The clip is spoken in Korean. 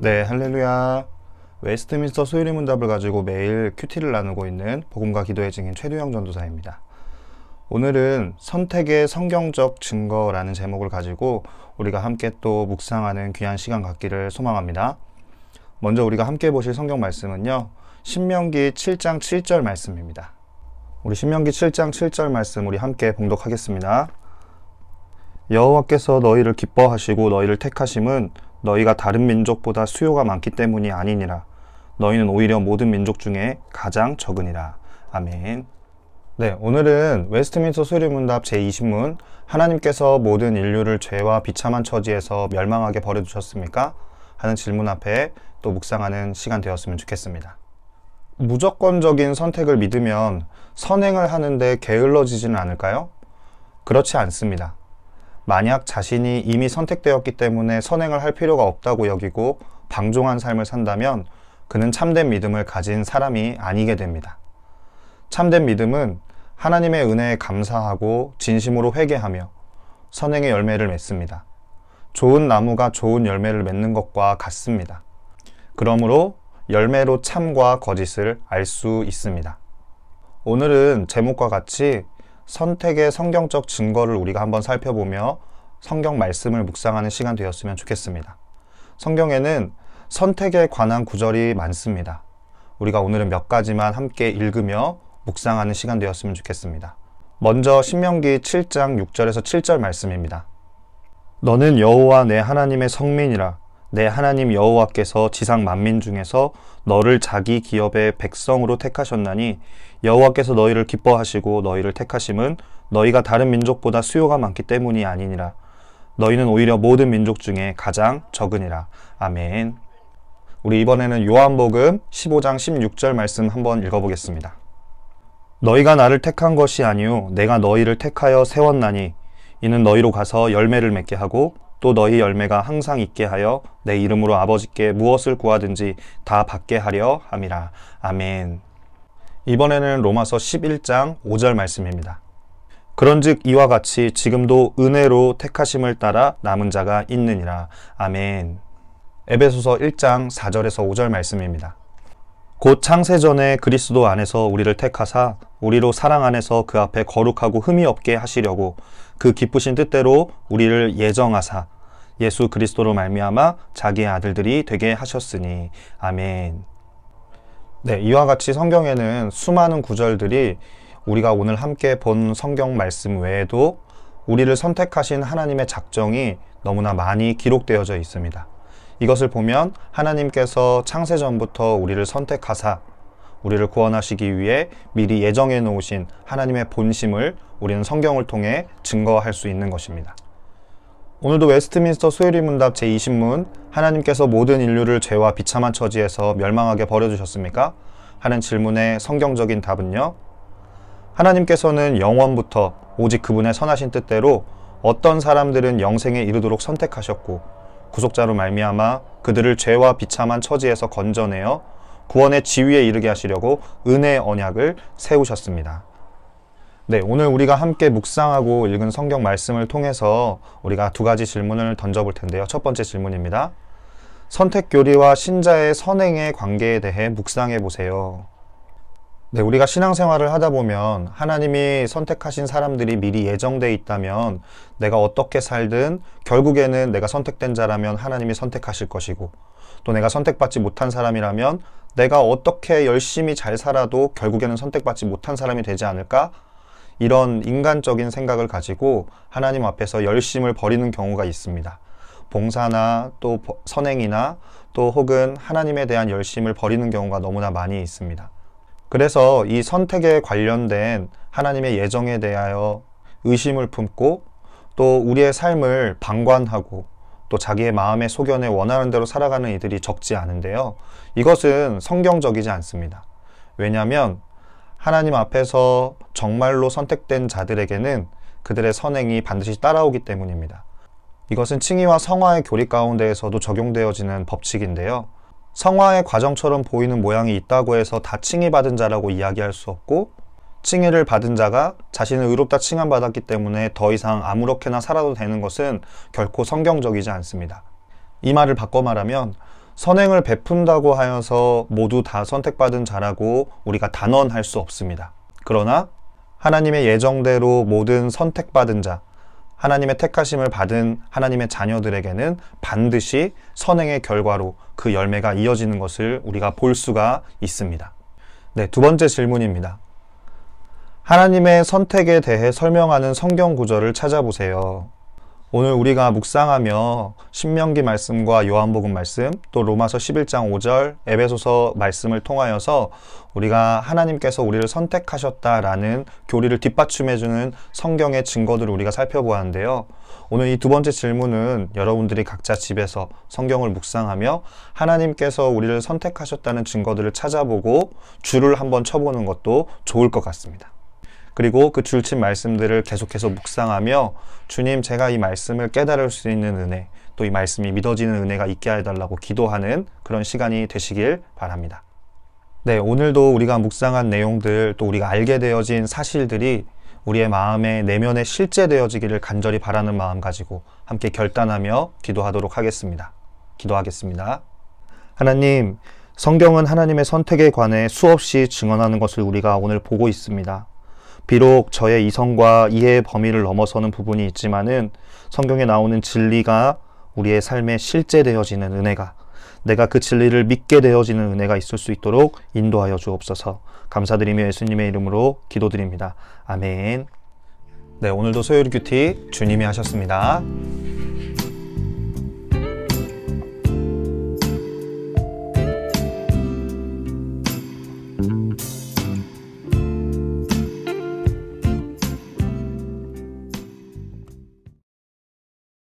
네, 할렐루야. 웨스트민스터 소유리 문답을 가지고 매일 큐티를 나누고 있는 복음과 기도의 증인 최두영 전도사입니다. 오늘은 선택의 성경적 증거라는 제목을 가지고 우리가 함께 또 묵상하는 귀한 시간 갖기를 소망합니다. 먼저 우리가 함께 보실 성경 말씀은요, 신명기 7장 7절 말씀입니다. 우리 신명기 7장 7절 말씀 우리 함께 봉독하겠습니다. 여호와께서 너희를 기뻐하시고 너희를 택하심은 너희가 다른 민족보다 수요가 많기 때문이 아니니라. 너희는 오히려 모든 민족 중에 가장 적으니라. 아멘. 네, 오늘은 웨스트민스터 소유리 문답 제20문 하나님께서 모든 인류를 죄와 비참한 처지에서 멸망하게 버려두셨습니까? 하는 질문 앞에 또 묵상하는 시간 되었으면 좋겠습니다. 무조건적인 선택을 믿으면 선행을 하는데 게을러지지는 않을까요? 그렇지 않습니다. 만약 자신이 이미 선택되었기 때문에 선행을 할 필요가 없다고 여기고 방종한 삶을 산다면 그는 참된 믿음을 가진 사람이 아니게 됩니다. 참된 믿음은 하나님의 은혜에 감사하고 진심으로 회개하며 선행의 열매를 맺습니다. 좋은 나무가 좋은 열매를 맺는 것과 같습니다. 그러므로 열매로 참과 거짓을 알 수 있습니다. 오늘은 제목과 같이 선택의 성경적 증거를 우리가 한번 살펴보며 성경 말씀을 묵상하는 시간 되었으면 좋겠습니다. 성경에는 선택에 관한 구절이 많습니다. 우리가 오늘은 몇 가지만 함께 읽으며 묵상하는 시간 되었으면 좋겠습니다. 먼저 신명기 7장 6절에서 7절 말씀입니다. 너는 여호와 내 하나님의 성민이라. 내 하나님 여호와께서 지상 만민 중에서 너를 자기 기업의 백성으로 택하셨나니 여호와께서 너희를 기뻐하시고 너희를 택하심은 너희가 다른 민족보다 수요가 많기 때문이 아니니라. 너희는 오히려 모든 민족 중에 가장 적으니라. 아멘. 우리 이번에는 요한복음 15장 16절 말씀 한번 읽어보겠습니다. 너희가 나를 택한 것이 아니요 내가 너희를 택하여 세웠나니 이는 너희로 가서 열매를 맺게 하고 또 너희 열매가 항상 있게 하여 내 이름으로 아버지께 무엇을 구하든지 다 받게 하려 함이라. 아멘. 이번에는 로마서 11장 5절 말씀입니다. 그런즉 이와 같이 지금도 은혜로 택하심을 따라 남은 자가 있느니라. 아멘. 에베소서 1장 4절에서 5절 말씀입니다. 곧 창세전에 그리스도 안에서 우리를 택하사 우리로 사랑 안에서 그 앞에 거룩하고 흠이 없게 하시려고 그 기쁘신 뜻대로 우리를 예정하사 예수 그리스도로 말미암아 자기의 아들들이 되게 하셨으니. 아멘. 네, 이와 같이 성경에는 수많은 구절들이 우리가 오늘 함께 본 성경 말씀 외에도 우리를 선택하신 하나님의 작정이 너무나 많이 기록되어져 있습니다. 이것을 보면 하나님께서 창세전부터 우리를 선택하사 우리를 구원하시기 위해 미리 예정해 놓으신 하나님의 본심을 우리는 성경을 통해 증거할 수 있는 것입니다. 오늘도 웨스트민스터 소유리 문답 제20문 하나님께서 모든 인류를 죄와 비참한 처지에서 멸망하게 버려두셨습니까? 하는 질문의 성경적인 답은요, 하나님께서는 영원부터 오직 그분의 선하신 뜻대로 어떤 사람들은 영생에 이르도록 선택하셨고 구속자로 말미암아 그들을 죄와 비참한 처지에서 건져내어 구원의 지위에 이르게 하시려고 은혜의 언약을 세우셨습니다. 네, 오늘 우리가 함께 묵상하고 읽은 성경 말씀을 통해서 우리가 두 가지 질문을 던져볼 텐데요. 첫 번째 질문입니다. 선택교리와 신자의 선행의 관계에 대해 묵상해 보세요. 네, 우리가 신앙생활을 하다 보면 하나님이 선택하신 사람들이 미리 예정되어 있다면 내가 어떻게 살든 결국에는 내가 선택된 자라면 하나님이 선택하실 것이고, 또 내가 선택받지 못한 사람이라면 내가 어떻게 열심히 잘 살아도 결국에는 선택받지 못한 사람이 되지 않을까? 이런 인간적인 생각을 가지고 하나님 앞에서 열심을 버리는 경우가 있습니다. 봉사나 또 선행이나 또 혹은 하나님에 대한 열심을 버리는 경우가 너무나 많이 있습니다. 그래서 이 선택에 관련된 하나님의 예정에 대하여 의심을 품고 또 우리의 삶을 방관하고 또 자기의 마음의 소견에 원하는 대로 살아가는 이들이 적지 않은데요. 이것은 성경적이지 않습니다. 왜냐하면 하나님 앞에서 정말로 선택된 자들에게는 그들의 선행이 반드시 따라오기 때문입니다. 이것은 칭의와 성화의 교리 가운데에서도 적용되어지는 법칙인데요. 성화의 과정처럼 보이는 모양이 있다고 해서 다 칭의받은 자라고 이야기할 수 없고, 칭의를 받은 자가 자신을 의롭다 칭함받았기 때문에 더 이상 아무렇게나 살아도 되는 것은 결코 성경적이지 않습니다. 이 말을 바꿔 말하면 선행을 베푼다고 하여서 모두 다 선택받은 자라고 우리가 단언할 수 없습니다. 그러나 하나님의 예정대로 모든 선택받은 자, 하나님의 택하심을 받은 하나님의 자녀들에게는 반드시 선행의 결과로 그 열매가 이어지는 것을 우리가 볼 수가 있습니다. 네, 두 번째 질문입니다. 하나님의 선택에 대해 설명하는 성경 구절을 찾아보세요. 오늘 우리가 묵상하며 신명기 말씀과 요한복음 말씀, 또 로마서 11장 5절, 에베소서 말씀을 통하여서 우리가 하나님께서 우리를 선택하셨다라는 교리를 뒷받침해주는 성경의 증거들을 우리가 살펴보았는데요. 오늘 이 두 번째 질문은 여러분들이 각자 집에서 성경을 묵상하며 하나님께서 우리를 선택하셨다는 증거들을 찾아보고 줄을 한번 쳐보는 것도 좋을 것 같습니다. 그리고 그 줄친 말씀들을 계속해서 묵상하며 주님, 제가 이 말씀을 깨달을 수 있는 은혜, 또 이 말씀이 믿어지는 은혜가 있게 해달라고 기도하는 그런 시간이 되시길 바랍니다. 네, 오늘도 우리가 묵상한 내용들, 또 우리가 알게 되어진 사실들이 우리의 마음에 내면에 실제되어지기를 간절히 바라는 마음 가지고 함께 결단하며 기도하도록 하겠습니다. 기도하겠습니다. 하나님, 성경은 하나님의 선택에 관해 수없이 증언하는 것을 우리가 오늘 보고 있습니다. 비록 저의 이성과 이해의 범위를 넘어서는 부분이 있지만은 성경에 나오는 진리가 우리의 삶에 실제되어지는 은혜가, 내가 그 진리를 믿게 되어지는 은혜가 있을 수 있도록 인도하여 주옵소서. 감사드리며 예수님의 이름으로 기도드립니다. 아멘. 네, 오늘도 소요리 큐티 주님이 하셨습니다.